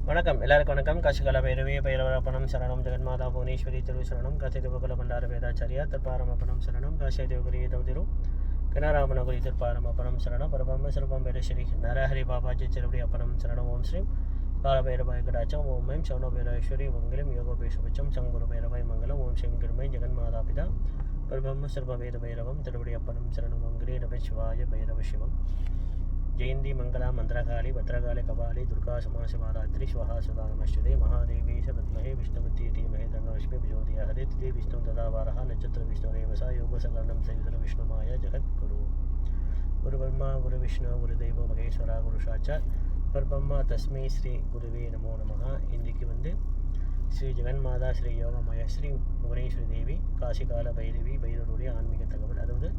வணக்கம், எல்லாருக்கும் வணக்கம். காசிகால பைரவே பைரவரப்பணம் சரணம், ஜெகன்மாதா புவனேஸ்வரி திரு சரணம், காசி தேவகுல பண்டார வேதாச்சாரியா திருப்பாரமப்பணம் சரணம், காசி தேவகுரி தௌதிரு கனராமனகுரி திருப்பாரமப்பணம் சரணம், பரபம்ப சிறுபம் பேரஸ்ரீ நரஹரி பாபாஜி திருப்படி அப்பணம் சரணம். ஓம் ஸ்ரீ காலபைரவாய் கடாச்சம். ஓம் ஐம் சௌனோ பைரவேஸ்வரி மங்கலம் யோகபேஷபட்சம் சங்குரு பைரவாய் மங்கலம். ஓம் ஸ்ரீம் கிருமை ஜெகன்மாதா பிதா பரபம்ப சிறுபவேத பைரவம் திருப்படி அப்பணம் சரணம். மங்களே நம சிவாய பைரவ சிவம். जयंती मंगला मंत्रकाली भद्रकाली कपाली दुर्गा समाशिवरात्रि स्वाहा सदा नमस्ते महादेवी स विद्महे विष्णुपति धीमहि तन्नो लक्ष्मी प्रचोदयात् तिथि विष्णु तदा वारः नक्षत्र विष्णुरेव स योग सकलनं सवितुर विष्णुमाय जगद्गुरु गुरु ब्रह्मा गुरु विष्णु गुरुदेव महेश्वरा गुरु साक्षात् परब्रह्मा तस्मै श्री गुरुवे नमो नमः. இன்றைக்கு ஸ்ரீ ஜெகன்மாதா ஸ்ரீ யோகமய ஸ்ரீ புவனேஸ்வரி தேவி காசிகால பைரவி பைரவருடைய ஆன்மீக தகவல். அதாவது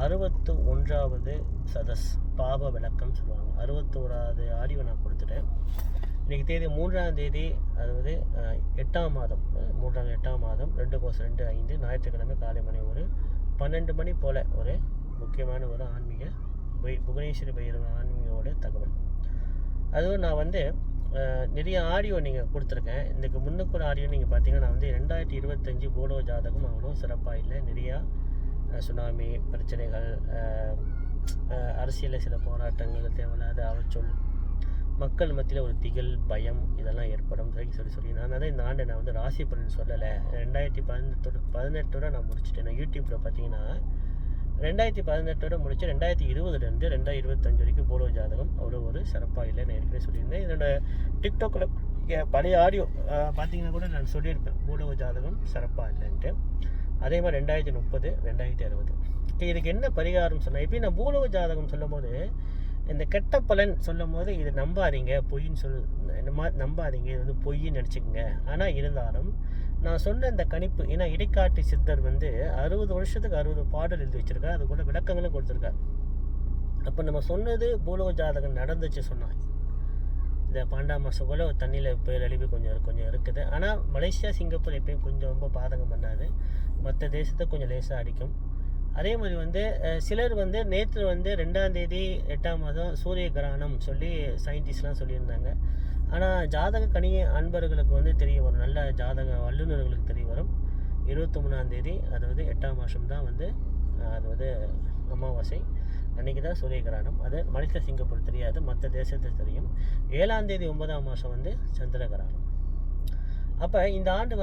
61வது சதஸ் பாப விளக்கம் சொல்லுவாங்க. 61வது ஆடியோ நான் கொடுத்துட்டேன். இன்றைக்கி தேதி 3ஆம் தேதி, அதாவது 8ஆம் மாதம் 8ஆம் மாதம் 2/2/5 ஞாயிற்றுக்கிழமை காலை மணி ஒரு 12 மணி போல் ஒரு முக்கியமான ஒரு ஆன்மீக புவனேஸ்வரி பைரவ ஆன்மீகோட தகவல். அதுவும் நான் நிறைய ஆடியோ நீங்கள் கொடுத்துருக்கேன். இதுக்கு முன்னுக்கு ஒரு ஆடியோ நீங்கள் பார்த்தீங்கன்னா நான் 2025 போலோ ஜாதகம் அவ்வளோ சிறப்பாக இல்லை. நிறையா சுனாமி பிரச்சனைகள், அரசியலில் சில போராட்டங்கள், தேவையில்லாத அவச்சொல், மக்கள் மத்தியில் ஒரு திகில் பயம் இதெல்லாம் ஏற்படும் சொல்லி நான் தான் இந்த ஆண்டு நான் ராசி பலன் சொல்லலை. 2018 நான் முடிச்சுட்டேன். நான் யூடியூப்பில் பார்த்தீங்கன்னா 2018 முடிச்சு 2020 2025 வரைக்கும் போலோ ஜாதகம் அவ்வளோ ஒரு சிறப்பாக இல்லை. நான் ஏற்கனவே சொல்லியிருந்தேன். என்னோடய டிக்டாக்கில் பழைய ஆடியோ பார்த்தீங்கன்னா கூட நான் சொல்லியிருப்பேன் போலோ ஜாதகம் சிறப்பாக இல்லைன்ட்டு. அதே மாதிரி 2030 2060 இதுக்கு என்ன பரிகாரம் சொன்னேன். இப்போ நான் பூலோக ஜாதகம் சொல்லும் போது இந்த கெட்ட பலன் சொல்லும் போது இது நம்பாதீங்க, பொய்ன்னு இந்த மாதிரி நம்பாதீங்க, இது பொய்ன்னு நினச்சிக்கோங்க. ஆனால் இருந்தாலும் நான் சொன்ன இந்த கணிப்பு, ஏன்னா இடைக்காட்டு சித்தர் 60 வருஷத்துக்கு 60 பாடல் எழுதி வச்சுருக்காரு. அது கூட விளக்கங்களும் கொடுத்துருக்காரு. அப்போ நம்ம சொன்னது பூலோக ஜாதகம் நடந்துச்சு சொன்னாங்க. இந்த 12ஆம் மாதம் போல் தண்ணியில் பேரழிவு கொஞ்சம் இருக்குது. ஆனால் மலேசியா சிங்கப்பூர் எப்பயும் கொஞ்சம் ரொம்ப பாதகம் பண்ணாது. மற்ற தேசத்தை கொஞ்சம் லேசாக அடிக்கும். அதே மாதிரி சிலர் நேற்று 2ஆம் தேதி 8ஆம் மாதம் சூரிய கிரகணம் சொல்லி சயின்டிஸ்ட்லாம் சொல்லியிருந்தாங்க. ஆனால் ஜாதக கணிய அன்பர்களுக்கு தெரிய வரும், நல்ல ஜாதக வல்லுநர்களுக்கு தெரிய வரும். 23ஆம் தேதி, அதாவது 8ஆம் மாதம் தான் அது அமாவாசை அன்றைக்கி தான் சூரிய கிரகணம். அது மலேசியா சிங்கப்பூர் தெரியாது, மற்ற தேசத்துக்கு தெரியும். 7ஆம் தேதி 9ஆம் மாதம் சந்திர கிரகணம். அப்போ இந்த ஆண்டு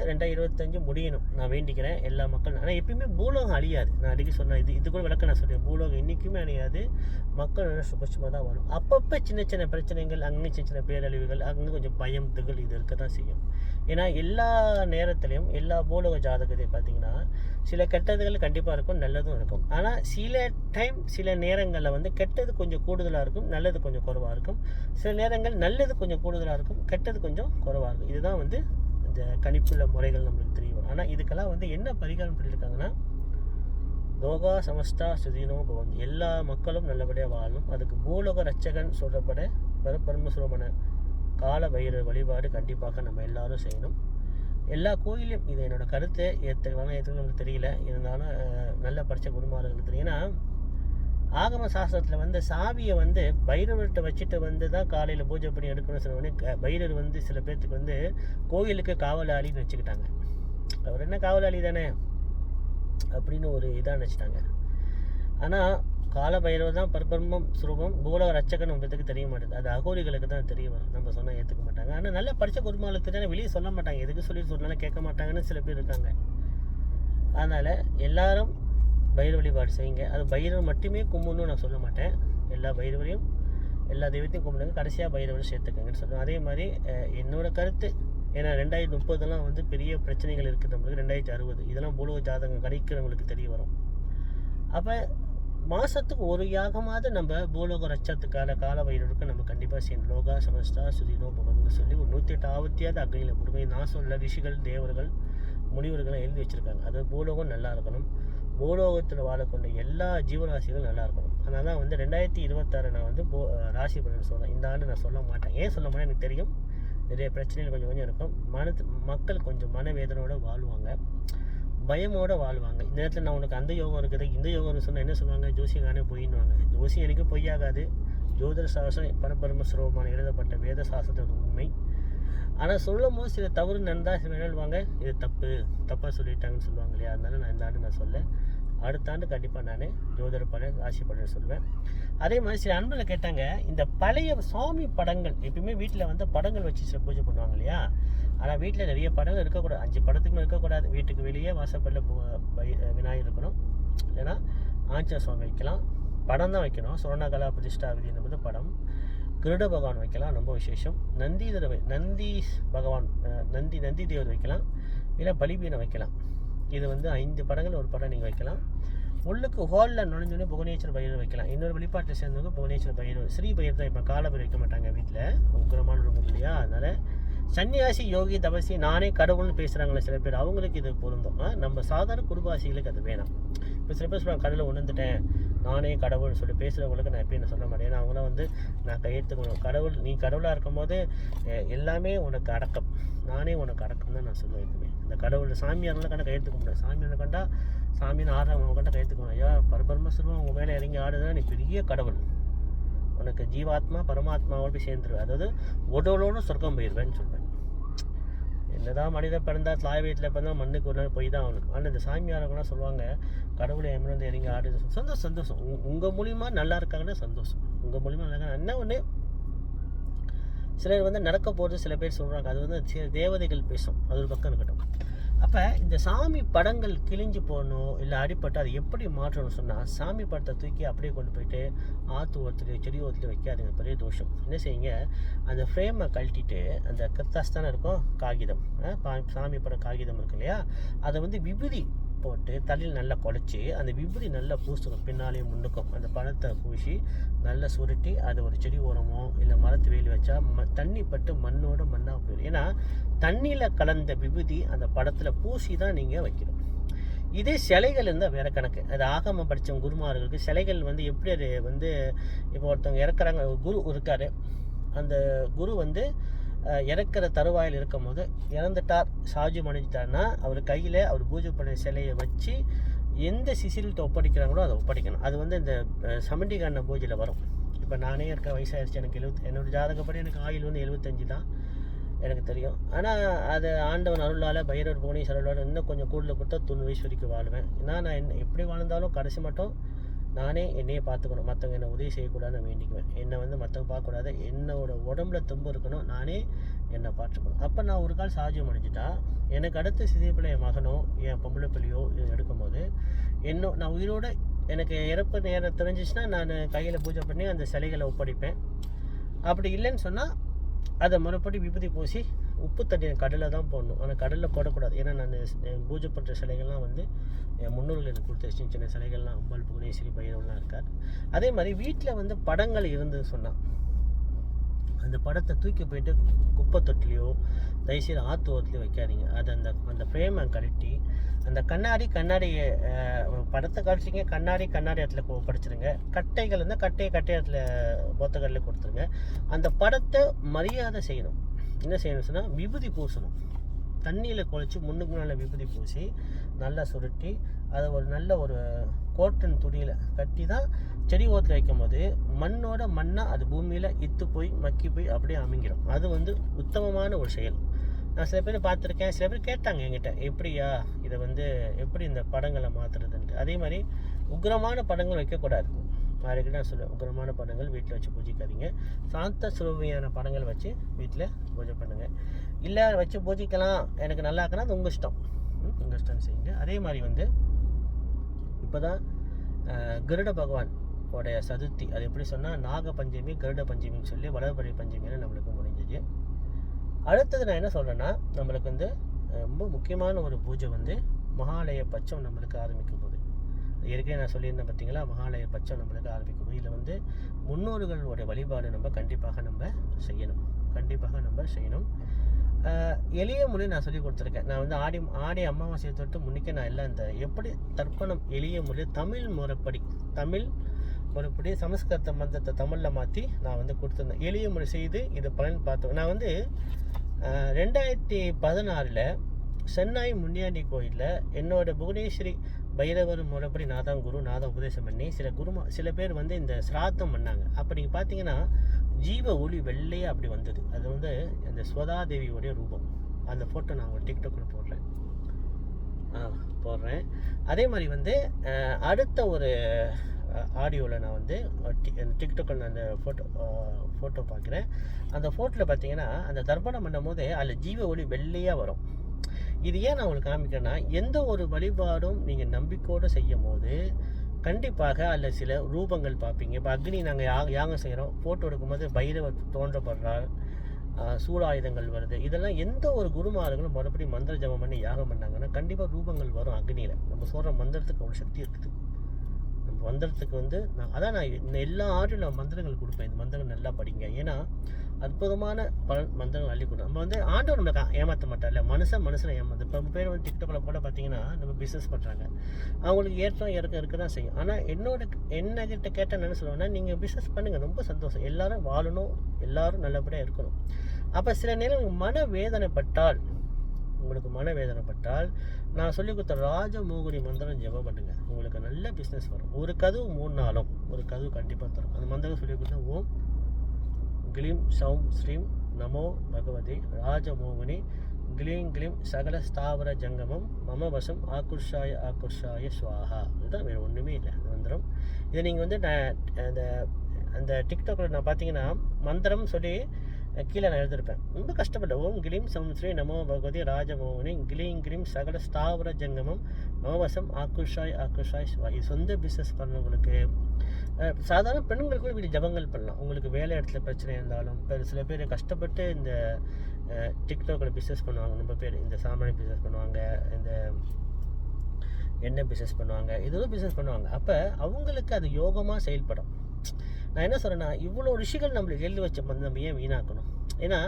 2025 முடியணும் நான் வேண்டிக்கிறேன் எல்லா மக்களும். ஆனால் எப்பயுமே பூலோகம் அழியாது. நான் அடிக்கடி சொன்னேன், இது கூட விளக்க நான் சொல்கிறேன். பூலோகம் என்றைக்குமே அழியாது, மக்கள் நல்லா சுபட்சமாக தான் வரும். அப்பப்போ சின்ன பிரச்சனைகள், அங்கே சின்ன பேரழிவுகள், அங்கே கொஞ்சம் பயம் திகழ் இது இருக்க தான் செய்யும். ஏன்னா எல்லா நேரத்துலையும் எல்லா பூலோக ஜாதகத்தை பார்த்திங்கன்னா சில கெட்டதுகள் கண்டிப்பாக இருக்கும், நல்லதும் இருக்கும். ஆனால் சில நேரங்களில் கெட்டது கொஞ்சம் கூடுதலாக இருக்கும், நல்லது கொஞ்சம் குறைவாக இருக்கும். சில நேரங்கள் நல்லது கொஞ்சம் கூடுதலாக இருக்கும், கெட்டது கொஞ்சம் குறைவாக இருக்கும். இதுதான் இந்த கணிப்புள்ள முறைகள் நம்மளுக்கு தெரிய வரும். ஆனால் இதுக்கெல்லாம் என்ன பரிகாரம் பண்ணியிருக்காங்கன்னா, லோகா சமஸ்தா சுதீனோ பவன், எல்லா மக்களும் நல்லபடியாக வாழணும். அதுக்கு பூலோக ரட்சகன் சொல்லப்பட பரமசுரமன கால பைரவ வழிபாடு கண்டிப்பாக நம்ம எல்லாரும் செய்யணும். எல்லா கோயிலையும் இது என்னோடய கருத்தை ஏற்றுக்கலாம் நம்மளுக்கு தெரியல, இருந்தாலும் நல்ல படித்த குருமார்களுக்கு தெரியும். ஏன்னா ஆகம சாஸ்திரத்தில் சாவியை பைரவர்கிட்ட வச்சுட்டு தான் காலையில் பூஜை பண்ணி எடுக்கணும்னு சொன்னோடனே பைரவர் சில பேர்த்துக்கு கோயிலுக்கு காவலாளின்னு வச்சுக்கிட்டாங்க. அவர் என்ன காவலாளி தானே அப்படின்னு ஒரு இதாக நினச்சிட்டாங்க. ஆனால் கால பைரவர் தான் பரபிரம்மம் சுரூபம், பூலோக ரட்சகன் நம்மளுக்கு தெரிய மாட்டேது. அது அகோரிகளுக்கு தான் தெரிய வரும், நம்ம சொன்னால் ஏற்றுக்க மாட்டாங்க. ஆனால் நல்ல படித்த குருமாளுக்கு தானே வெளியே சொல்ல மாட்டாங்க, எதுக்கு சொன்னாலும் கேட்க மாட்டாங்கன்னு சில பேர் இருக்காங்க. அதனால் எல்லாரும் பைரவ வழிபாடு செய்யுங்க. அது பைரவர் மட்டுமே கும்பிடணும்னு நான் சொல்ல மாட்டேன். எல்லா பைரவரையும் எல்லா தெய்வத்தையும் கும்பிடுங்க, கடைசியாக பைரவரையும் சேர்த்துக்கங்கன்னு சொல்லுவேன். அதே மாதிரி என்னோடய கருத்து, ஏன்னா 2030 பெரிய பிரச்சனைகள் இருக்குது நம்மளுக்கு. 2060 இதெல்லாம் பூலோக ஜாதகம் கணிக்கிறவங்களுக்கு தெரிய வரும். அப்போ மாதத்துக்கு ஒரு யாகமாவது நம்ம பூலோக ரட்சத்துக்கான கால பைரவருக்கு நம்ம கண்டிப்பாக செய்யணும். லோகா சமஸ்தா சுதீனோ பவன்னு சொல்லி ஒரு 108 ஆவத்தியாவது அக்னியில் கொடுங்க. நான் சொல்ல ரிஷிகள் தேவர்கள் முனிவர்கள்லாம் எழுதி வச்சுருக்காங்க. அது பூலோகம் நல்லா இருக்கணும், பூலோகத்தில் வாழக்கூடிய எல்லா ஜீவராசிகளும் நல்லா இருக்கணும். அதனால தான் 2026 நான் ராசி பலன் சொல்கிறேன். இந்த ஆண்டு நான் சொல்ல மாட்டேன். ஏன் சொல்ல மாட்டேன் எனக்கு தெரியும், நிறைய பிரச்சனைகள் கொஞ்சம் இருக்கும். மக்கள் கொஞ்சம் மனவேதனோடு வாழ்வாங்க, பயமோடு வாழ்வாங்க. இந்த நேரத்தில் நான் உனக்கு அந்த யோகம் இருக்குது இந்த யோகம்னு சொன்னால் என்ன சொல்லுவாங்க, ஜோசியக்காரனே பொய்ன்னுவாங்க. ஜோசியம் எனக்கு பொய்யாகாது, ஜோதிட சாஸ்திரம் பரபிரம்மஸ்வரூபமான எழுதப்பட்ட வேத சாஸ்திரத்தோட உண்மை. ஆனால் சொல்லும் போது சில தவறு நடந்தால் சில எழுதுவாங்க, இது தப்பாக சொல்லிட்டாங்கன்னு சொல்லுவாங்க இல்லையா. அதனால நான் இந்த ஆண்டு நான் சொல்ல, அடுத்த ஆண்டு கண்டிப்பாக நான் ஜோதிட பலன் ராசி பலன் சொல்லுவேன். அதே மாதிரி சில அன்பர்கள் கேட்டாங்க, இந்த பழைய சாமி படங்கள் எப்பயுமே வீட்டில் வந்து படங்கள் வச்சு சில பூஜை பண்ணுவாங்க இல்லையா. ஆனால் வீட்டில் நிறைய படங்கள் இருக்கக்கூடாது, 5 படத்துக்குமே இருக்கக்கூடாது. வீட்டுக்கு வெளியே வாசப்படில் விநாயகர் இருக்கணும், இல்லைன்னா ஆஞ்சநேய சுவாமி வைக்கலாம். படம் தான் வைக்கணும். சுவர்ணகலா பிரதிஷ்டா விதி என்பது படம். கிருட பகவான் வைக்கலாம், ரொம்ப விசேஷம். நந்தி பகவான் நந்தி தேவர் வைக்கலாம், இல்லை பலிபீனம் வைக்கலாம். இது வந்து 5 படங்கள் ஒரு படம் நீங்கள் வைக்கலாம். உள்ளுக்கு ஹாலில் நுழைஞ்சோடனே புவனேஸ்வர பைரவர் வைக்கலாம். இன்னொரு வழிபாட்டில் சேர்ந்தவங்க புவனேஸ்வர பைரவர், ஸ்ரீ பைரவர் தான். இப்போ காலபைரவர் வைக்க மாட்டாங்க வீட்டில், உக்கிரமான இருக்கும் இல்லையா. அதனால் சன்னியாசி, யோகி, தபசி, நானே கடவுள்னு பேசுகிறாங்களே சில பேர், அவங்களுக்கு இது பொருந்தும். நம்ம சாதாரண குருபாசிகளுக்கு அது வேணாம். இப்போ சில பேர் சொல்லுவாங்க, கடவுளை உணர்ந்துட்டேன், நானே கடவுள்னு சொல்லி பேசுகிறவங்களுக்கு நான் எப்பயும் சொல்ல மாட்டேன். ஏன்னா அவங்களாம் வந்து நான் கையெழுத்துக்கணும். கடவுள், நீ கடவுளாக இருக்கும் போது எல்லாமே உனக்கு அடக்கம், நானே உனக்கு அடக்கம் தான் நான் சொல்லுவேன் எப்பவுமே. இந்த கடவுள் சாமியாரெலாம் கண்டா கையெழுத்துக்க முடியாது. சாமியாரை கண்டா சாமின்னு ஆடுறவங்க கண்டா கையெழுத்துக்கணும். ஐயா பரபிரம்மஸ்வரூபம் உங்கள் மேலே இறங்கி ஆடுதுன்னா நீ பெரிய கடவுள், உனக்கு ஜீவாத்மா பரமாத்மாவோடு போய் சேர்ந்துருவேன், அதாவது உடலோடு சொர்க்கம் போயிடுவேன்னு சொல்லுவேன். என்னதான் மனித பிறந்தால் தாய் வீட்டில் பிறந்தால் மண்ணுக்கு ஒரு நாள் போய் தான் அவனுக்கு. ஆனால் இந்த சாமியாரவங்கன்னா சொல்லுவாங்க, கடவுளை எம்மிருந்து இறங்கி ஆடுது. சந்தோஷம். உங்கள் மூலிமா நல்லா இருக்காங்கன்னா சந்தோஷம். உங்கள் மூலிமா நல்லா இருக்காங்க. என்ன ஒன்று, சிலர் வந்து நடக்க போகிறது சில பேர் சொல்கிறாங்க, அது வந்து தேவதைகள் பேசும், அது ஒரு பக்கம் இருக்கட்டும். அப்போ இந்த சாமி படங்கள் கிழிஞ்சு போகணும், இல்லை அடிப்பட்டு அதை எப்படி மாற்றணும்னு சொன்னால், சாமி படத்தை தூக்கி அப்படியே கொண்டு போயிட்டு ஆற்று ஓரத்துலையோ செடி ஓரத்துலையோ வைக்காதுங்க, பெரிய தோஷம். என்ன செய்யுங்க, அந்த ஃப்ரேமை கழட்டிட்டு அந்த கர்த்தாஸ் தானே இருக்கும், காகிதம், சாமி படம் காகிதம் இருக்கு இல்லையா, அதை வந்து விபூதி போட்டு தலையில் நல்லா குழச்சி அந்த விபூதி நல்லா பூசணும், பின்னாலேயும் முன்னுக்கும் அந்த பழத்தை பூசி நல்லா சுருட்டி அதை ஒரு செடி ஓரமோ இல்லை மரத்து வெயில் வச்சா தண்ணி பட்டு மண்ணோட மண்ணாக போயிடும். ஏன்னா தண்ணியில் கலந்த விபூதி அந்த படத்தில் பூசி தான் நீங்கள் வைக்கணும். இதே சிலைகள் இருந்தால் வேறு கணக்கு. அது ஆகம படித்த குருமார்களுக்கு சிலைகள் வந்து எப்படி அது வந்து, இப்போ ஒருத்தவங்க இறக்குறாங்க, குரு இருக்கார், அந்த குரு வந்து இறக்குற தருவாயில் இருக்கும் போது இறந்துட்டார், சாஜும் அணிஞ்சிட்டார்னா அவர் கையில் அவர் பூஜை பண்ண சிலையை வச்சு எந்த சிசில்கிட்ட ஒப்படைக்கிறாங்களோ அதை ஒப்படைக்கணும். அது வந்து இந்த சமண்டிகான பூஜையில் வரும். இப்போ நானே இருக்க வயசாகிடுச்சு, எனக்கு என்னோடய ஜாதகப்படி எனக்கு ஆயுள் வந்து 75 தான் எனக்கு தெரியும். ஆனால் அது ஆண்டவன் அருளால், பைரவர் புவனேஸ்வரர் அருளால் இன்னும் கொஞ்சம் கூடுதல் கொடுத்தா 90 வயசு வரைக்கும் வாழ்வேன். ஏன்னா நான் எப்படி வாழ்ந்தாலும் கடைசி மட்டும் நானே என்னையே பார்த்துக்கணும், மற்றவங்க என்னை உதவி செய்யக்கூடாதுன்னு வேண்டிக்குவேன். என்னை வந்து மற்றவங்க பார்க்கக்கூடாது, என்னோட உடம்புல தும்பு இருக்கணும், நானே என்னை பார்த்துக்கணும். அப்போ நான் ஒரு கால் சாஜியம் அடைஞ்சிட்டா எனக்கு அடுத்து சிதைப்பில் என் மகனோ என் பொம்பளை பிள்ளையோ எடுக்கும்போது நான் உயிரோடு எனக்கு இறப்பு நேரம் தெரிஞ்சிச்சுன்னா நான் கையில் பூஜை பண்ணி அந்த சிலைகளை ஒப்படைப்பேன். அப்படி இல்லைன்னு சொன்னால் அதை மறுபடி விபூதி பூசி உப்பு தண்ணி கடலில் தான் போடணும். ஆனால் கடலில் போடக்கூடாது. ஏன்னா நான் பூஜை பண்ணுற சிலைகள்லாம் வந்து என் முன்னோர்கள் எனக்கு கொடுத்த சின்ன சிலைகள்லாம் அம்பாள் புவனேஸ்வரி பைரவெலாம் இருக்கார். அதே மாதிரி வீட்டில் வந்து படங்கள் இருந்துன்னு சொன்னால் அந்த படத்தை தூக்கி போயிட்டு குப்பை தொட்டிலையோ தயவுசெய்து ஆற்று ஓரத்துலையோ வைக்காதீங்க. அது அந்த ஃப்ரேமை கழட்டி அந்த கண்ணாடி படத்தை கழிச்சிங்க, கண்ணாடி இடத்துல படிச்சிருங்க. கட்டைகள் இருந்தால் கட்டை இடத்துல பொத்தக்கல்ல கொடுத்துருங்க. அந்த படத்தை மரியாதை செய்யணும். என்ன செய்யணும் சொன்னால் விபூதி பூசணும். தண்ணியில் குழச்சி முன்னுக்கு முன்னால் விபூதி பூசி நல்லா சுருட்டி அதை ஒரு நல்ல ஒரு கோட்டன் துணியில் கட்டி தான் செடி ஓரத்தில் வைக்கும் போது மண்ணோட மண்ணாக அது பூமியில் இத்து போய் மக்கி போய் அப்படியே அமைங்கிடும். அது வந்து உத்தமமான ஒரு செயல். நான் சில பேர் பார்த்துருக்கேன், சில பேர் கேட்டாங்க என்கிட்ட, எப்படியா இதை வந்து எப்படி இந்த படங்களை மாற்றுறதுன்ட்டு. அதே மாதிரி உக்ரமான படங்கள் வைக்கக்கூடாது. நாளைக்கு நான் சொல்லுவேன், உக்ரமான படங்கள் வீட்டில் வச்சு பூஜிக்காதீங்க. சாந்த சுரூபியான படங்கள் வச்சு வீட்டில் பூஜை பண்ணுங்கள். இல்லை வச்சு பூஜிக்கலாம், எனக்கு நல்லா இருக்குன்னா அது உங்கள் இஷ்டம், உங்கள் இஷ்டம் செய்யுங்க. அதே மாதிரி வந்து இப்போ தான் கருட பகவான் உடைய சதுர்த்தி, அது எப்படி சொன்னால் நாக பஞ்சமி கருட பஞ்சமின்னு சொல்லி வளர்பறை பஞ்சமியில் நம்மளுக்கு முடிஞ்சிச்சு. அடுத்தது நான் என்ன சொல்கிறேன்னா, நம்மளுக்கு வந்து ரொம்ப முக்கியமான ஒரு பூஜை வந்து மகாலய பட்சம் நம்மளுக்கு ஆரம்பிக்கும் போது, ஏற்கனவே நான் சொல்லியிருந்தேன் பார்த்தீங்களா, மகாலய பட்சம் நம்மளுக்கு ஆரம்பிக்கும் போது இதில் வந்து முன்னோர்களுடைய வழிபாடு நம்ம கண்டிப்பாக செய்யணும். எளிய மொழி நான் சொல்லி கொடுத்துருக்கேன். நான் வந்து ஆடி அமாவாசையை தொட்டு முன்னிக்க நான் எல்லாம் இந்த எப்படி தர்ப்பணம் எளிய மொழி தமிழ் முறைப்படி சமஸ்கிருத மந்திரத்தை தமிழில் மாற்றி நான் வந்து கொடுத்துருந்தேன். எளிய மொழி செய்து இது பலன் பார்த்தோம். நான் வந்து 2016 சென்னாய் முனியாண்டி கோயிலில் என்னோட புவனேஸ்வரி பைரவர் முறைப்படி நான் தான் குரு, நான் தான் உபதேசம் பண்ணி சில பேர் வந்து இந்த சிராத்தம் பண்ணாங்க. அப்போ நீங்கள் பார்த்தீங்கன்னா ஜீவ ஒளி வெள்ளையாக அப்படி வந்தது. அது வந்து அந்த ஸ்வதாதேவியோடைய ரூபம். அந்த ஃபோட்டோ நான் உங்கள் டிக்டாக்கில் போடுறேன். அதே மாதிரி வந்து அடுத்த ஒரு ஆடியோவில் நான் வந்து டிக்டாக்கில் நான் அந்த ஃபோட்டோ பார்க்குறேன். அந்த ஃபோட்டோவில் பார்த்தீங்கன்னா அந்த தர்ப்பணம் பண்ணும் போதே அதில் ஜீவ ஒளி வெள்ளையாக வரும். இது ஏன் நான் உங்களுக்கு காமிக்கிறேன்னா, எந்த ஒரு வழிபாடும் நீங்கள் நம்பிக்கையோடு செய்யும் போது கண்டிப்பாக அதில் சில ரூபங்கள் பார்ப்பீங்க. இப்போ அக்னி நாங்கள் யாகம் செய்கிறோம், ஃபோட்டோ எடுக்கும்போது பைரவர் தோன்றப்படுறார், சூடாயுதங்கள் வருது. இதெல்லாம் எந்த ஒரு குருமார்களும் மறுபடியும் மந்திர ஜபம் பண்ணி யாகம் பண்ணாங்கன்னா கண்டிப்பாக ரூபங்கள் வரும் அக்னியில். நம்ம சொல்கிற மந்திரத்துக்கு அவ்வளோ சக்தி இருக்குது. நம்ம மந்திரத்துக்கு வந்து நான் இந்த எல்லா ஆடியும் மந்திரங்கள் கொடுப்பேன். இந்த மந்திரங்கள் நல்லா படிங்க. ஏன்னா அற்புதமான பலன் மந்திரங்கள் அள்ளி கொடுக்கும். நம்ம வந்து ஆண்டவர் நம்மளை ஏமாற்ற மாட்டார்ல, மனுஷனை ஏமாத்து. இப்போ பேர் வந்து டிக்டாக்கில் கூட பார்த்தீங்கன்னா நம்ம பிஸ்னஸ் பண்ணுறாங்க, அவங்களுக்கு ஏற்றம் இறக்கம் இருக்க தான் செய்யும். ஆனால் என்னகிட்ட கேட்டால் என்ன சொல்லுவேன்னா, நீங்கள் பிஸ்னஸ் பண்ணுங்கள், ரொம்ப சந்தோஷம், எல்லோரும் வாழணும், எல்லோரும் நல்லபடியாக இருக்கணும். அப்போ சில நேரம் உங்களுக்கு மனவேதனைப்பட்டால் நான் சொல்லி கொடுத்த ராஜமோகினி மந்திரம் ஜெபம் பண்ணுங்க. உங்களுக்கு நல்ல பிஸ்னஸ் வரும். ஒரு கதவு 3 நாளும் ஒரு கதவு கண்டிப்பாக தரும். அந்த மந்திரம் சொல்லி கொடுத்தா ஓம் க்ளீம் சௌம் ஸ்ரீம் நமோ பகவதி ராஜமோகினி க்ளீம் க்ளீம் சகல ஸ்தாவர ஜங்கமம் மம வசம் ஆகுர்ஷாய ஸ்வாஹா. இதுதான் வேறு ஒன்றுமே இல்லை அந்த மந்திரம். இதை நீங்கள் வந்து அந்த டிக்டாக்கில் நான் பார்த்தீங்கன்னா மந்திரம் சொல்லி கீழே நான் எழுதியிருப்பேன். ரொம்ப கஷ்டப்பட்டேன். ஓம் கிளீம் சம்ஸ்ரீ நமோ பகவதி ராஜமோகினி கிளீம் கிளீம் சகல ஸ்தாவர ஜங்கமம் மமவசம் ஆக்குஷாய் ஸ்வா. இது சொந்த பிஸ்னஸ் பண்ணவங்களுக்கு, சாதாரண பெண்களுக்குள்ள இப்படி ஜபங்கள் பண்ணலாம். உங்களுக்கு வேலை இடத்துல பிரச்சனை இருந்தாலும், இப்போ சில பேர் கஷ்டப்பட்டு இந்த டிக்டாக்கில் பிஸ்னஸ் பண்ணுவாங்க. ரொம்ப பேர் இந்த சாமானிய பிஸ்னஸ் பண்ணுவாங்க, இந்த எண்ணெய் பிஸ்னஸ் பண்ணுவாங்க, இதெல்லாம் பிஸ்னஸ் பண்ணுவாங்க. அப்போ அவங்களுக்கு அது யோகமாக செயல்படும். நான் என்ன சொல்கிறேன்னா, இவ்வளோ ரிஷிகள் நம்மளுக்கு எழுதி வச்ச நம்ம ஏன் வீணாக்கணும்? ஏன்னா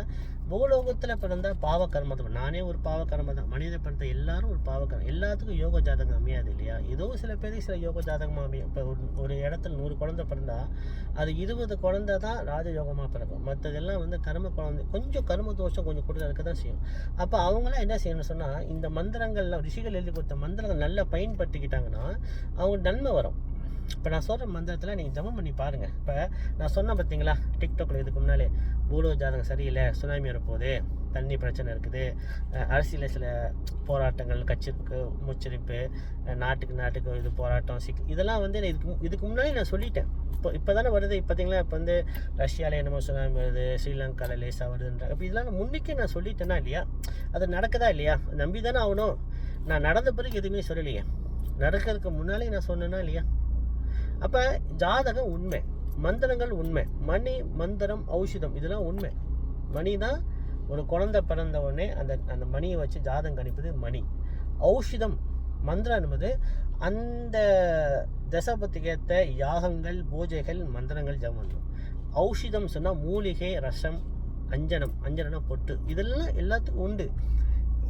பூலோகத்தில் பிறந்தால் பாவக்கர்ம தான். நானே ஒரு பாவக்கர்ம தான். மனித பிறந்த எல்லாரும் ஒரு பாவக்கர்மம். எல்லாத்துக்கும் யோக ஜாதகம் அமையாது இல்லையா? ஏதோ சில பேருக்கு சில யோக ஜாதகமாக அமையும். இப்போ ஒரு இடத்துல 100 குழந்தை பிறந்தால் அது 20 குழந்தை தான் ராஜயோகமாக பிறக்கும். மற்றதெல்லாம் வந்து கர்ம குழந்தை, கொஞ்சம் கர்ம தோஷம் கொஞ்சம் கூட இருக்க தான் செய்யும். அப்போ அவங்களாம் என்ன செய்யணும்னு சொன்னால், இந்த மந்திரங்கள்லாம் ரிஷிகள் எழுதி கொடுத்த மந்திரங்கள் நல்லா பயன்படுத்திக்கிட்டாங்கன்னா அவங்க நன்மை வரும். இப்போ நான் சொல்கிற மந்திரத்தில் நீங்கள் ஜபம் பண்ணி பாருங்கள். இப்போ நான் சொன்னேன் பார்த்தீங்களா டிக்டாக்கில், இதுக்கு முன்னாலே பூலோ ஜாதகம் சரியில்லை, சுனாமி வரப்போகுது, தண்ணி பிரச்சனை இருக்குது, அரசியலில் சில போராட்டங்கள், கட்சிக்கு முச்சரிப்பு, நாட்டுக்கு இது போராட்டம், இதெல்லாம் வந்து இதுக்கு முன்னாடி நான் சொல்லிட்டேன். இப்போ தானே வருது. பார்த்தீங்களா, இப்போ வந்து ரஷ்யாவில் என்னமோ சுனாமி வருது, ஸ்ரீலங்காவில் லேசாக வருதுன்றாங்க. அப்போ இதெல்லாம் முன்னிக்கே நான் சொல்லிட்டேன்னா இல்லையா? அது நடக்குதா இல்லையா? நம்பி தானே ஆகணும். நான் நடந்த பிறகு எதுவுமே சொல்லலையே, நடக்கிறதுக்கு முன்னாலே நான் சொன்னேன்னா இல்லையா? அப்போ ஜாதகம் உண்மை, மந்திரங்கள் உண்மை, மணி மந்திரம் ஔஷதம் இதெல்லாம் உண்மை. மணி தான் ஒரு குழந்தை பிறந்த உடனே அந்த மணியை வச்சு ஜாதகம் கணிப்பது மணி. ஔஷதம் மந்திரம் என்பது அந்த தசபத்திக்கேற்ற யாகங்கள், பூஜைகள், மந்திரங்கள் ஜபம் பண்ணும். ஔஷதம் சொன்னால் மூலிகை, ரசம், அஞ்சனம்னா பொட்டு, இதெல்லாம் எல்லாத்துக்கும் உண்டு.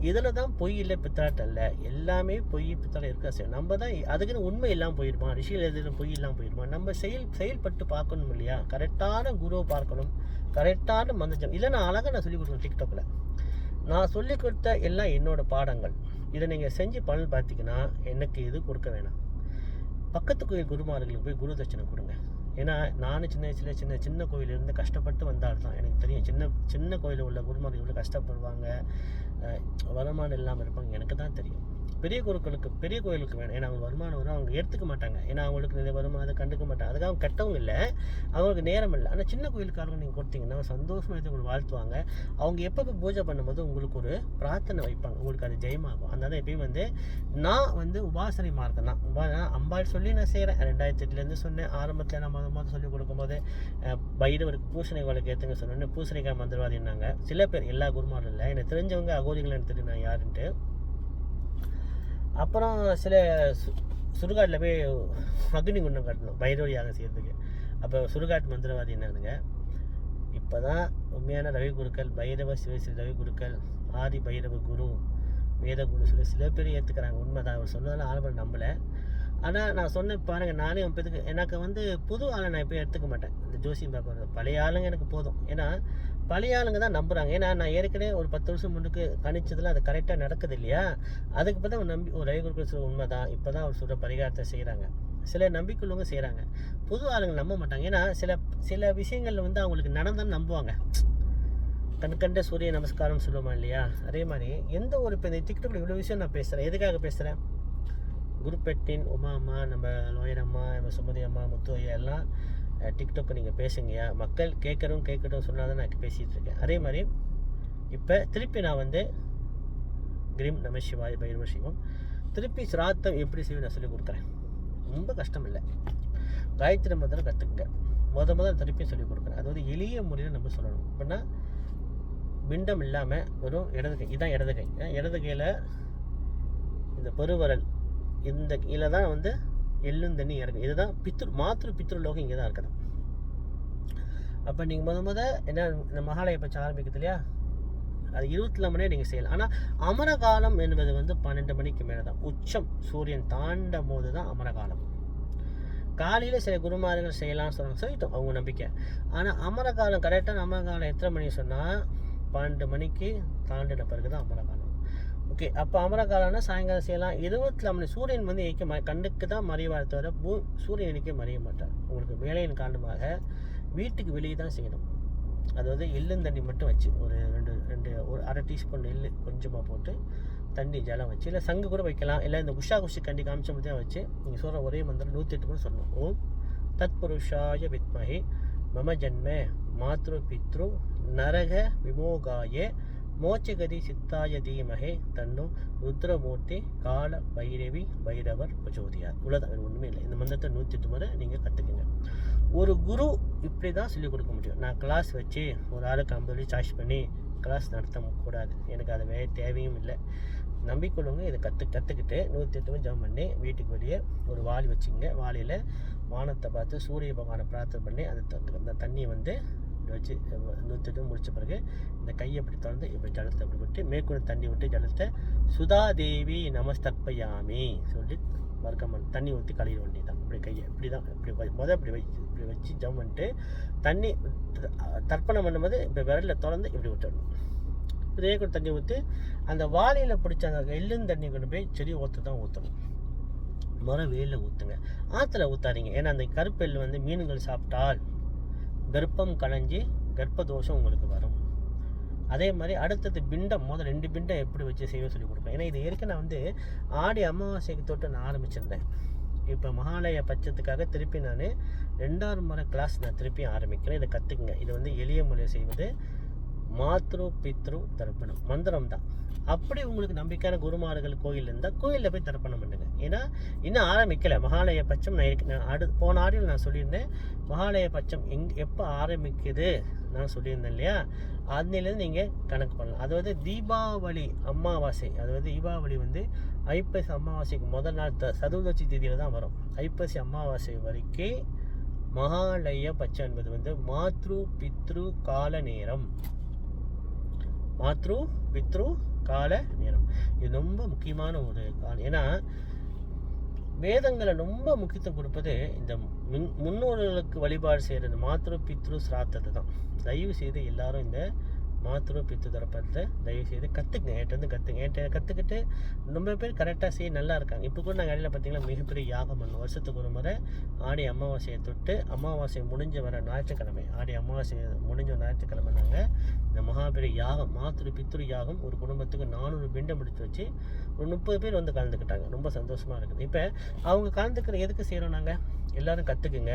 இதில் தான் பொய் இல்லை, பித்தாட்டம் இல்லை. எல்லாமே பொய் பித்தாட்டம் இருக்கா செய்யும். நம்ம தான் அதுக்குன்னு உண்மை இல்லாமல் போயிடுமா, ரிஷிகள் எதுவும் பொய் இல்லாமல் போயிடுமா? நம்ம செயல்பட்டு பார்க்கணும் இல்லையா? கரெக்டான குருவை பார்க்கணும், கரெக்டான மந்திரம். இல்லை நான் அழகாக நான் சொல்லிக் கொடுக்குறேன் டிக்டாக்கில். நான் சொல்லிக் கொடுத்த எல்லாம் என்னோடய பாடங்கள். இதை நீங்கள் செஞ்சு பலன் பார்த்தீங்கன்னா எனக்கு இது கொடுக்க வேணாம். பக்கத்து கோயில் குருமார்களுக்கு போய் குரு தட்சணை கொடுங்க. ஏன்னா நானும் சின்ன வயசில் சின்ன கோயிலிருந்து கஷ்டப்பட்டு வந்தால் தான் எனக்கு தெரியும். சின்ன கோயிலில் உள்ள குருமார்கள் எவ்வளோ கஷ்டப்படுவாங்க, வருமானம் இல்லாமல் இருப்பாங்க, எனக்கு தான் தெரியும். பெரிய கோயிலுக்கு வேணும். ஏன்னா அவங்க வருமானம் வரும், அவங்க எடுத்துக்க மாட்டாங்க. ஏன்னா அவங்களுக்கு நிறைய வருமானம் அதை கண்டுக்க மாட்டாங்க. அதுக்காக அவங்க கெட்டவங்க இல்லை, அவங்களுக்கு நேரம் இல்லை. ஆனால் சின்ன கோயிலுக்காரங்க நீங்கள் கொடுத்தீங்கன்னா சந்தோஷமாக எடுத்து உங்களுக்கு வாழ்த்துவாங்க. அவங்க எப்போ பூஜை பண்ணும்போது உங்களுக்கு ஒரு பிரார்த்தனை வைப்பாங்க, உங்களுக்கு அது ஜெயமாகும். அதனால எப்பயும் வந்து நான் வந்து உபாசனை மார்க்கம் தான். அம்பாள் சொல்லி நான் செய்கிறேன். 2008 சொன்னேன். ஆரம்பத்தில் நான் முதல் சொல்லி கொடுக்கும்போது பைரவருக்கு பூசணிக்காய் வழக்கு ஏற்றுங்க சொன்னேன்னு பூசணிக்காய் மந்திரவாதினாங்க சில பேர். எல்லா குருமாரும் இல்லை, எனக்கு தெரிஞ்சவங்க அகோதிகள் எனக்கு தெரியும் நான் யாருன்ட்டு. அப்புறம் சில சுடுகாட்டில் போய் அக்னி குண்டம் கட்டணும் பைரவர் யாகம் செய்கிறதுக்கு. அப்போ சுடுகாட்டு மந்திரவாதி என்னதுங்க, இப்போ தான் உண்மையான ரவி குருக்கள், பைரவ சிவஸ்ரீ ரவி குருக்கள், ஆதி பைரவ குரு, வேத குரு சொல்லி சில பேர் ஏற்றுக்கிறாங்க. உண்மை தான், அவர் சொன்னதெல்லாம் ஆரம்பம் நம்பலை. ஆனால் நான் சொன்னேன் பாருங்கள், நானே எனக்கு வந்து புது ஆளை நான் எப்போயும் எடுத்துக்க மாட்டேன். இந்த ஜோசியம் பார்க்குறது பழைய ஆளுங்க எனக்கு போதும். ஏன்னா பழைய ஆளுங்க தான் நம்புகிறாங்க. ஏன்னா நான் ஏற்கனவே ஒரு 10 வருஷம் முன்னுக்கு கணிச்சதில் அது கரெக்டாக நடக்குது இல்லையா, அதுக்கு பார்த்தா நம்பி ஒரு ரவிக்குருக்கள் சொல்கிற உண்மை தான், இப்போ தான் அவர் சொல்கிற பரிகாரத்தை செய்கிறாங்க. சில நம்பிக்கையுள்ளவங்க செய்கிறாங்க, புது ஆளுங்க நம்ப மாட்டாங்க. ஏன்னா சில விஷயங்கள் வந்து அவங்களுக்கு நடந்தான்னு நம்புவாங்க. கண்கண்ட சூரிய நமஸ்காரம் சொல்லுவோமா இல்லையா, அதே மாதிரி எந்த ஒரு இப்போ இந்த டிக்டாக்ல இவ்வளோ விஷயம் நான் பேசுகிறேன், எதுக்காக பேசுகிறேன்? குருப்பெட்டின் உமா அம்மா, நம்ம லோயர் அம்மா, நம்ம சுமதி அம்மா, முத்து ஐயா எல்லாம் டிக்டாக் நீங்கள் பேசுங்கய்யா, மக்கள் கேட்கட்டும் சொன்னால் தான் நான் பேசிகிட்டு இருக்கேன். அதே மாதிரி இப்போ திருப்பி நான் வந்து கிரீம் நம சிவாய் பைரவ சிவம் திருப்பி சிராத்தம் எப்படி செய்ய நான் சொல்லிக் கொடுக்குறேன். ரொம்ப கஷ்டம் இல்லை, காயத்ரி மந்திரம் கற்றுக்குங்க. முதல்ல திருப்பியும் சொல்லிக் கொடுக்குறேன். அதாவது எளிய முறையில் நம்ம சொல்லணும். அப்படின்னா பிண்டம் இல்லாமல் வெறும் இடது கை, இதுதான் இடது கை. இடது கையில் இந்த பெருவரல் இந்த கீழே தான் வந்து எள்ளும் தண்ணி இறக்கும். இதுதான் மாத்திரு பித்ருலோகம் இங்கே தான் இருக்கணும். அப்போ நீங்கள் என்ன இந்த மகாலய பட்சம் ஆரம்பிக்கிறது இல்லையா, அது 24 மணி நேரம் நீங்கள் செய்யலாம். ஆனால் அமரகாலம் என்பது வந்து 12 மணிக்கு மேலே தான். உச்சம் சூரியன் தாண்டும் போது தான் அமரகாலம். காலையில் சில குருமார்கள் செய்யலாம்னு சொல்கிறாங்க, சொல்லிட்டோம் அவங்க நம்பிக்கை. ஆனால் அமரகாலம் கரெக்டான அமரகாலம் எத்தனை மணி சொன்னால் 12 மணிக்கு தாண்டின பிறகு தான் அமரகாலம். ஓகே, அப்போ அமரகாலம்னா சாயங்காலம் செய்யலாம். 24 மணி சூரியன் வந்து கண்ணுக்கு தான் மறைவார் தவிர சூரியன் எனக்கே மறைய மாட்டார். உங்களுக்கு வேலையின் காரணமாக வீட்டுக்கு வெளியே தான் செய்யணும். அதாவது எள்ளும் தண்ணி மட்டும் வச்சு ஒரு ஒரு அரை டீஸ்பூன் எள்ளு கொஞ்சமாக போட்டு தண்ணி ஜலம் வச்சு, இல்லை சங்கு கூட வைக்கலாம், இல்லை இந்த உஷா குஷி கண்டி காமிச்ச மட்டும் வச்சு நீங்கள் சொல்கிற ஒரே மந்திரம் 108 கூட சொல்லணும். ஓம் தத் புருஷாய வித்மஹே மம ஜன்ம மாத்ரு பித்ரு நரக விமோகாய மோட்சகதி சித்தாய தீமகே தன்னு ருத்ரமூர்த்தி கால பைரவி பைரவர் பிரச்சோதியார். இவ்வளோதான், ஒன்றுமே இல்லை. இந்த மந்திரத்தை 108 முறை நீங்கள் கற்றுக்குங்க. ஒரு குரு இப்படி தான் சொல்லிக் கொடுக்க முடியும். நான் கிளாஸ் வச்சு ஒரு ஆளுக்கு 50 சார்ஜ் பண்ணி கிளாஸ் நடத்த கூடாது, எனக்கு அது தேவையும் இல்லை. நம்பிக்கொள்ளுங்க. இதை கற்றுக்கிட்டு 108 ஜம் பண்ணி வீட்டுக்கு வெளியே ஒரு வாளி வச்சுங்க. வாளியில் வானத்தை பார்த்து சூரிய பகவானை பிரார்த்தனை பண்ணி அந்த தண்ணியை வந்து வச்சு 108 முடித்த பிறகு இந்த கையை அப்படி திறந்து இப்படி ஜலத்தை அப்படி விட்டு மேற்கொண்டு தண்ணி விட்டு ஜலத்தை சுதாதேவி நமஸ்தர்ப்பயாமி சொல்லி வர்க்கமன் தண்ணி ஊற்றி கழுவிட வேண்டியதான். இப்படி கையை இப்படி தான் இப்படி வச்சு ஜம் பண்ணிட்டு தண்ணி தர்ப்பணம் பண்ணும்போது இப்படி விரலில் திறந்து இப்படி விட்டுடணும். இதே கூட தண்ணி ஊற்றி அந்த வாளியில் பிடிச்ச அந்த எள்ளும் தண்ணி கொண்டு போய் செடி தான் ஊற்றணும். வெயிலில் ஊற்றுங்க, ஆற்றுல ஊற்றாதீங்க. ஏன்னா அந்த கருப்பு எள்ளு வந்து மீன்கள் சாப்பிட்டால் கர்ப்பம் களைஞ்சி கர்ப்பதோஷம் உங்களுக்கு வரும். அதே மாதிரி அடுத்தது பிண்டம், 2 பிண்டம் எப்படி வச்சு செய்ய சொல்லி கொடுப்பேன். ஏன்னா இது ஏற்கனவே நான் வந்து ஆடி அமாவாசைக்கு தொட்டு நான் ஆரம்பிச்சிருந்தேன். இப்போ மகாலய பட்சத்துக்காக திருப்பி நான் 2வது முறை கிளாஸ் நான் திருப்பி ஆரம்பிக்கிறேன். இதை கற்றுக்குங்க. இது வந்து எளிய முறையை செய்வது மாத்ரு பித்ரு தர்ப்பணம் மந்திரம் தான். அப்படி உங்களுக்கு நம்பிக்கையான குருமார்கள் கோயில் இருந்தால் கோயிலில் போய் தர்ப்பணம் பண்ணுங்க. ஏன்னா இன்னும் ஆரம்பிக்கலை மகாலய பட்சம். நான் போன ஆடியில் நான் சொல்லியிருந்தேன் மகாலய பட்சம் எப்போ ஆரம்பிக்குது நான் சொல்லியிருந்தேன் இல்லையா, அதுலேருந்து நீங்கள் கணக்கு பண்ணலாம். அதாவது தீபாவளி அமாவாசை, அதாவது தீபாவளி வந்து ஐப்பசி அமாவாசைக்கு முதல் நாள் சதுர்தசி தேதியில் தான் வரும். ஐப்பசி அமாவாசை வரைக்கும் மகாலய பட்சம் என்பது வந்து மாத்ரு பித்ரு கால நேரம். மாத்ரு பித்ரு கால நேரம் இது ரொம்ப முக்கியமான ஒரு காலம். ஏன்னா வேதங்களை ரொம்ப முக்கியத்துவம் கொடுப்பது இந்த முன்னோர்களுக்கு வழிபாடு செய்கிற மாத்ரு பித்ரு சிராத்தத்தை தான். தயவு செய்து எல்லாரும் இந்த மாத்ரு பித்து தரப்பத்தை தயவு செய்து கற்றுக்குங்க. என்கிட்ட கற்றுக்கிட்டு ரொம்ப பேர் கரெக்டாக செய்ய நல்லா இருக்காங்க. இப்போ கூட நாங்கள் இடையில பார்த்தீங்கன்னா மிகப்பெரிய யாகம் பண்ணோம். வருஷத்துக்கு ஒரு முறை ஆடி அமாவாசையை தொட்டு அமாவாசை முடிஞ்ச வர ஞாயிற்றுக்கிழமை, ஆடி அமாவாசை முடிஞ்ச ஞாயிற்றுக்கிழமை நாங்கள் இந்த மகாபெரிய யாகம் மாத்ரு பித்ரு யாகம் ஒரு குடும்பத்துக்கு 400 பிண்டம் எடுத்து வச்சு ஒரு 30 பேர் வந்து கலந்துக்கிட்டாங்க. ரொம்ப சந்தோஷமாக இருக்குது. இப்போ அவங்க கலந்துக்கிற எதுக்கு செய்கிறோம், நாங்கள் எல்லோரும் கற்றுக்குங்க.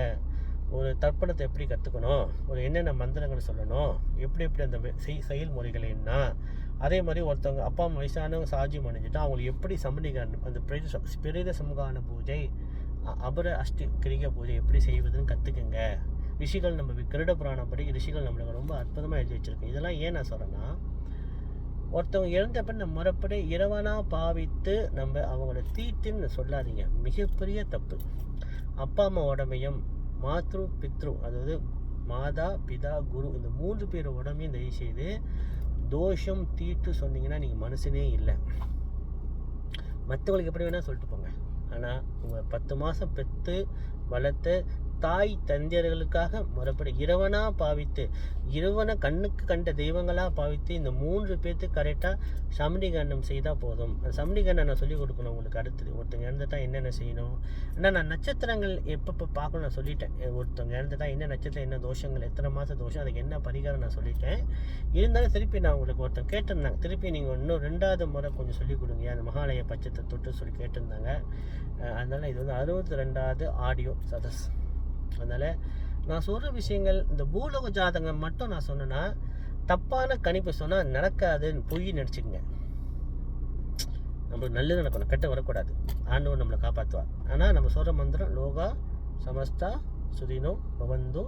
ஒரு தர்ப்பணத்தை எப்படி கற்றுக்கணும், ஒரு என்னென்ன மந்திரங்கள் சொல்லணும், எப்படி அந்த செயல்முறைகள் என்ன. அதே மாதிரி ஒருத்தவங்க அப்பா அம்மா வயசானவங்க சாஜியம் அணிஞ்சிட்டா அவங்களுக்கு எப்படி சமணிகரணம், அந்த பிரேத சமூகான பூஜை, அபர அஷ்டி கிரிக பூஜை எப்படி செய்வதுன்னு கற்றுக்குங்க. ரிஷிகள் நம்ம கிருட புராணம் படி ரிஷிகள் நம்மளுக்கு ரொம்ப அற்புதமாக எழுதி வச்சுருக்கு. இதெல்லாம் ஏன் நான் சொல்கிறேன்னா, ஒருத்தவங்க இறந்தப்ப நம்ம முறைப்படி இறைவனாக பாவித்து நம்ம அவங்கள தீட்டுன்னு சொல்லாதீங்க, மிகப்பெரிய தப்பு. அப்பா அம்மா உடமையும் மாத்ரு பித்ரு, அதாவது மாதா பிதா குரு, இந்த 3 பேர் உடம்பையும் தயவு செய்து தோஷம் தீட்டு சொன்னீங்கன்னா நீங்கள் மனுஷனே இல்லை. மற்றவங்களுக்கு எப்படி வேணால் சொல்லிட்டு போங்க. ஆனால் உங்கள் 10 மாதம் பெற்று வளர்த்த தாய் தந்தையர்களுக்காக முறைப்படி இறைவனாக பாவித்து, இறைவனை கண்ணுக்கு கண்ட தெய்வங்களாக பாவித்து இந்த 3 பேர்த்து கரெக்டாக சமணிகண்டம் செய்தால் போதும். அந்த சமணிகண்டம் நான் சொல்லிக் கொடுக்கணும் உங்களுக்கு. அடுத்தது ஒருத்தங்க இறந்துட்டா என்னென்ன செய்யணும். ஆனால் நான் நட்சத்திரங்கள் எப்பப்போ பார்க்கணும் நான் சொல்லிட்டேன். ஒருத்தவங்க இறந்துட்டா என்ன நட்சத்திரம், என்ன தோஷங்கள், எத்தனை மாத தோஷம், அதுக்கு என்ன பரிகாரம் நான் சொல்லிட்டேன். இருந்தாலும் திருப்பி நான் உங்களுக்கு ஒருத்தன் கேட்டிருந்தாங்க, திருப்பி நீங்கள் இன்னும் 2வது முறை கொஞ்சம் சொல்லிக் கொடுங்க அந்த மகாலய பட்சத்தை தொட்டு சொல்லி கேட்டிருந்தாங்க. அதனால் இது வந்து 62வது ஆடியோ சதஸ். அதனால் நான் சொல்கிற விஷயங்கள் இந்த பூலோக ஜாதகம் மட்டும் நான் சொன்னேன்னா தப்பான கணிப்பு சொன்னால் நடக்காதுன்னு பொய் நினச்சிக்கங்க. நம்மளுக்கு நல்லது நடக்கணும், கெட்ட வரக்கூடாது. ஆண்டவன் நம்மளை காப்பாற்றுவார். ஆனால் நம்ம சொல்கிற மந்திரம் லோகா சமஸ்தா சுதினோ பவந்து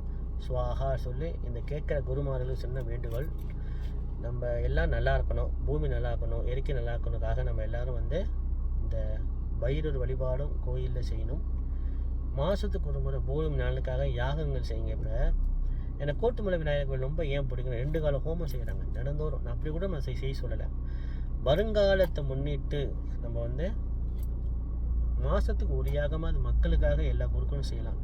ஸ்வாஹா சொல்லி இந்த கேட்குற குருமார்களுக்கு சொன்ன வேண்டுகோள். நம்ம எல்லாம் நல்லா இருக்கணும், பூமி நல்லா இருக்கணும், இயற்கை நல்லா இருக்கணுக்காக நம்ம எல்லோரும் வந்து இந்த பைரவர் வழிபாடும் கோயிலில் செய்யணும். மாதத்துக்கு ஒரு முறை பூமி நாளுக்காக யாகங்கள் செய்யுங்க. இப்போ எனக்கு கோட்டுமலை விநாயகர் கோயில் ரொம்ப ஏன் பிடிக்கணும், 2 கால ஹோமம் செய்கிறாங்க தினந்தோறும். நான் அப்படி கூட நான் செய்ய சொல்லலை. வருங்காலத்தை முன்னிட்டு நம்ம வந்து மாதத்துக்கு ஒரு யாகமாக அது மக்களுக்காக எல்லா குருக்களும் செய்யலாம்.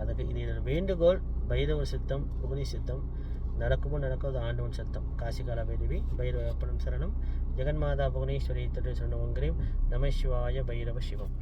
அதுக்கு இது வேண்டுகோள். பைரவர் சித்தம், புகுனி சித்தம், நடக்குமோ நடக்காது ஆண்டவன் சத்தம். காசிகால வேதவி பைரவ அப்பனம் சரணம். ஜெகன்மாதா புவனேஸ்வரி திரு சரணம். நம சிவாய பைரவ சிவம்.